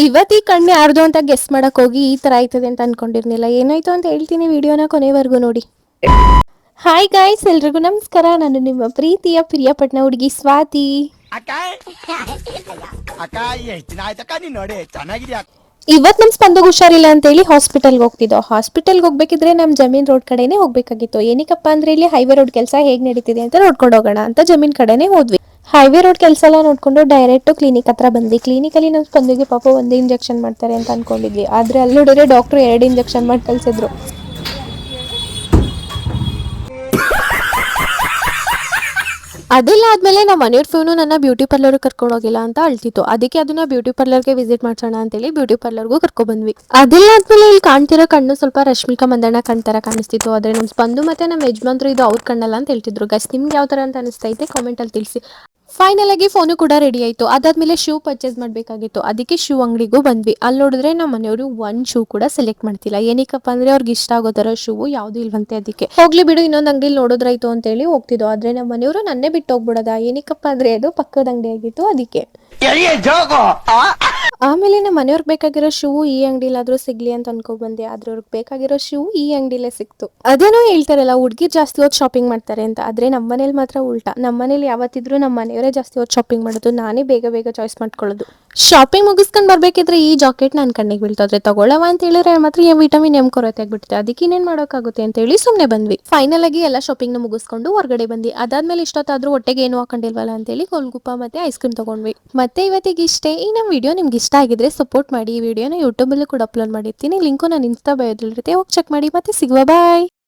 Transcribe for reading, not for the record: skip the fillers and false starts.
ಇವತ್ತು ಈ ಕಣ್ಣು ಯಾರ್ದು ಅಂತ ಗೆಸ್ ಮಾಡಕ್ ಹೋಗಿ ಈ ತರ ಆಯ್ತದೆ ಅಂತ ಅನ್ಕೊಂಡಿರ್ಲಿಲ್ಲ. ಏನಾಯ್ತು ಅಂತ ಹೇಳ್ತೀನಿ, ವಿಡಿಯೋನ ಕೊನೆವರೆಗೂ ನೋಡಿ. ಹಾಯ್ ಗಾಯ್ಸ್, ಎಲ್ರಿಗೂ ನಮಸ್ಕಾರ. ನಾನು ನಿಮ್ಮ ಪ್ರೀತಿಯ ಪ್ರಿಯಪಟ್ನ ಹುಡುಗಿ ಸ್ವಾತಿ. ಅಕ್ಕ ಅಕ್ಕ ಎಷ್ಟು ದಿನ ಆಯ್ತಕ್ಕ ನೀನ್ ನೋಡಿ ಚೆನ್ನಾಗಿದ್ಯಾ. ಇವತ್ ನಮ್ ಸ್ಪಂದಗ್ ಹುಷಾರಿಲ್ಲ ಅಂತ ಹೇಳಿ ಹಾಸ್ಪಿಟಲ್ಗೆ ಹೋಗ್ತಿದ್ದೋ. ಹಾಸ್ಪಿಟಲ್ಗೆ ಹೋಗ್ಬೇಕಿದ್ರೆ ನಮ್ ಜಮೀನ್ ರೋಡ್ ಕಡೆನೆ ಹೋಗ್ಬೇಕಾಗಿತ್ತು. ಏನಕ್ಕಪ್ಪ ಅಂದ್ರೆ ಇಲ್ಲಿ ಹೈವೇ ರೋಡ್ ಕೆಲಸ ಹೇಗ್ ನಡೀತಿದೆ ಅಂತ ನೋಡ್ಕೊಂಡು ಹೋಗೋಣ ಅಂತ ಜಮೀನ್ ಕಡೆನೆ ಹೋದ್ವಿ. ಹೈವೇ ರೋಡ್ ಕೆಲಸ ಎಲ್ಲ ನೋಡ್ಕೊಂಡು ಡೈರೆಕ್ಟ್ ಕ್ಲಿನಿಕ್ ಹತ್ರ ಬಂದ್ವಿ. ಕ್ಲಿನಿಕಲ್ಲಿ ನಮ್ ಸ್ಪಂದಿಗೆ ಪಾಪ ಒಂದೇ ಇಂಜೆಕ್ಷನ್ ಮಾಡ್ತಾರೆ ಅಂತ ಅನ್ಕೊಂಡಿದ್ವಿ. ಆದ್ರೆ ಅಲ್ಲಿ ನೋಡಿದ್ರೆ ಡಾಕ್ಟರ್ 2 ಇಂಜೆಕ್ಷನ್ ಮಾಡಿ ಕಳ್ಸಿದ್ರು. ಅದೆಲ್ಲ ಆದ್ಮೇಲೆ ನಮ್ಮ ಮನೆಯವ್ರ ಫೋನು ನನ್ನ ಬ್ಯೂಟಿ ಪಾರ್ಲರ್ ಕರ್ಕೊಂಡು ಹೋಗಿಲ್ಲ ಅಂತ ಅಳ್ತಿತ್ತು. ಅದಕ್ಕೆ ಅದನ್ನ ಬ್ಯೂಟಿ ಪಾರ್ಲರ್ಗೆ ವಿಸಿಟ್ ಮಾಡ್ಸೋಣ ಅಂತೇಳಿ ಬ್ಯೂಟಿ ಪಾರ್ಲರ್ಗೂ ಕರ್ಕೊ ಬಂದ್ವಿ. ಅದೆಲ್ಲ ಆದ್ಮೇಲೆ ಇಲ್ಲಿ ಕಾಣ್ತಿರೋ ಕಣ್ಣು ಸ್ವಲ್ಪ ರಶ್ಮಿಕಾ ಮಂದಣ್ಣ ಕಣ್ತರ ಕಾಣಿಸ್ತಿತ್ತು. ಆದ್ರೆ ನಮ್ಮ ಸ್ಪಂದು ಮತ್ತೆ ನಮ್ಮ ಯಜಮಾನ್ರು ಇದು ಅವ್ರ ಕಣ್ಣಲ್ಲ ಅಂತ ಹೇಳ್ತಿದ್ರು. ಗೈಸ್, ನಿಮ್ಗೆ ಯಾವ ತರ ಅಂತ ಅನಿಸ್ತೈತೆ ಕಾಮೆಂಟ್ ಅಲ್ಲಿ ತಿಳಿಸಿ. ಫೈನಲ್ ಆಗಿ ಫೋನು ಕೂಡ ರೆಡಿ ಆಯ್ತು. ಅದಾದ್ಮೇಲೆ ಶೂ ಪರ್ಚೇಸ್ ಮಾಡ್ಬೇಕಾಗಿತ್ತು. ಅದಕ್ಕೆ ಶೂ ಅಂಗಡಿಗೂ ಬಂದ್ವಿ. ಅಲ್ಲಿ ನೋಡಿದ್ರೆ ನಮ್ಮ ಮನೆಯವರು ಒಂದ್ ಶೂ ಕೂಡ ಸೆಲೆಕ್ಟ್ ಮಾಡ್ತಿಲ್ಲ. ಏನಕ್ಕಪ್ಪ ಅಂದ್ರೆ ಅವ್ರಿಗೆ ಇಷ್ಟ ಆಗೋ ತರ ಶೂ ಯಾವ್ದು ಇಲ್ವಂತೆ. ಅದಕ್ಕೆ ಹೋಗ್ಲಿ ಬಿಡು, ಇನ್ನೊಂದ್ ಅಂಗಡಿಲಿ ನೋಡೋದ್ರಾಯ್ತು ಅಂತ ಹೇಳಿ ಹೋಗ್ತಿದ್ದೋ. ಆದ್ರೆ ನಮ್ಮ ಮನೆಯವರು ನನ್ನೇ ಬಿಟ್ಟು ಹೋಗ್ಬಿಡೋದ. ಏನಕ್ಕಪ್ಪ ಅಂದ್ರೆ ಅದು ಪಕ್ಕದ ಅಂಗಡಿ ಆಗಿತ್ತು. ಅದಕ್ಕೆ ಆಮೇಲೆ ನಮ್ಮ ಮನೆಯವ್ರಿಗೆ ಬೇಕಾಗಿರೋ ಶೂ ಈ ಅಂಗಡಿಲಾದ್ರೂ ಸಿಗ್ಲಿ ಅಂತ ಅನ್ಕೊ ಬಂದೆ. ಆದ್ರೆ ಅವ್ರಿಗೆ ಬೇಕಾಗಿರೋ ಶೂ ಈ ಅಂಗಡಿಲೇ ಸಿಕ್ತು. ಅದೇನೋ ಹೇಳ್ತಾರಲ್ಲ, ಹುಡ್ಗಿ ಜಾಸ್ತಿ ಹೊತ್ತು ಶಾಪಿಂಗ್ ಮಾಡ್ತಾರೆ ಅಂತ. ಆದ್ರೆ ನಮ್ಮ ಮನೇಲಿ ಮಾತ್ರ ಉಲ್ಟಾ. ನಮ್ಮ ಮನೇಲಿ ಯಾವತ್ತಿದ್ರು ನಮ್ಮ ಮನೆಯವರೇ ಜಾಸ್ತಿ ಹೊತ್ತು ಶಾಪಿಂಗ್ ಮಾಡೋದು. ನಾನೇ ಬೇಗ ಬೇಗ ಚಾಯ್ಸ್ ಮಾಡ್ಕೊಳ್ಳೋದು. ಶಾಪಿಂಗ್ ಮುಗಿಸ್ಕೊಂಡ್ ಬರ್ಬೇಕಿದ್ರೆ ಈ ಜಾಕೆಟ್ ನನ್ನ ಕಣ್ಣಿಗೆ ಬೀಳ್ತಾದ್ರೆ ತಗೊಳ್ಳವ ಅಂತ ಹೇಳಿದ್ರೆ ಮಾತ್ರ ವಿಟಮಿನ್ ಎಂ ಕೊರತೆ ಆಗ್ಬಿಡುತ್ತೆ. ಅದಕ್ಕೆ ಇನ್ನೇನ್ ಮಾಡೋಕ್ಕಾಗುತ್ತೆ ಅಂತ ಹೇಳಿ ಸುಮ್ನೆ ಬಂದ್ವಿ. ಫೈನಲ್ ಆಗಿ ಎಲ್ಲ ಶಾಪಿಂಗ್ ನ ಮುಗಿಸ್ಕೊಂಡು ಹೊರಗಡೆ ಬಂದ್ವಿ. ಅದಾದ್ಮೇಲೆ ಇಷ್ಟೊತ್ತಾದ್ರೂ ಹೊಟ್ಟೆಗೆ ಏನು ಹಾಕೊಂಡಿಲ್ವಲ್ಲ ಅಂತ ಹೇಳಿ ಗೋಲ್ಗುಪ್ಪ ಮತ್ತೆ ಐಸ್ ಕ್ರೀಮ್ ತಗೊಂಡ್ವಿ. ಮತ್ತೆ ಇವತ್ತಿಗೆ ಇಷ್ಟೇ. ಈ ನಮ್ಮ ವಿಡಿಯೋ ನಿಮ್ಗೆ ಇಷ್ಟ ಆಗಿದ್ರೆ ಸಪೋರ್ಟ್ ಮಾಡಿ. ಈ ವಿಡಿಯೋನ ಯೂಟ್ಯೂಬ್ ಅಲ್ಲೂ ಕೂಡ ಅಪ್ಲೋಡ್ ಮಾಡಿರ್ತೀನಿ. ಲಿಂಕು ನಾನು ಇನ್ಸ್ಟಾ ಬಯೋದಲ್ಲಿರುತ್ತೆ, ಹೋಗಿ ಚೆಕ್ ಮಾಡಿ. ಮತ್ತೆ ಸಿಗುವ, ಬಾಯ್.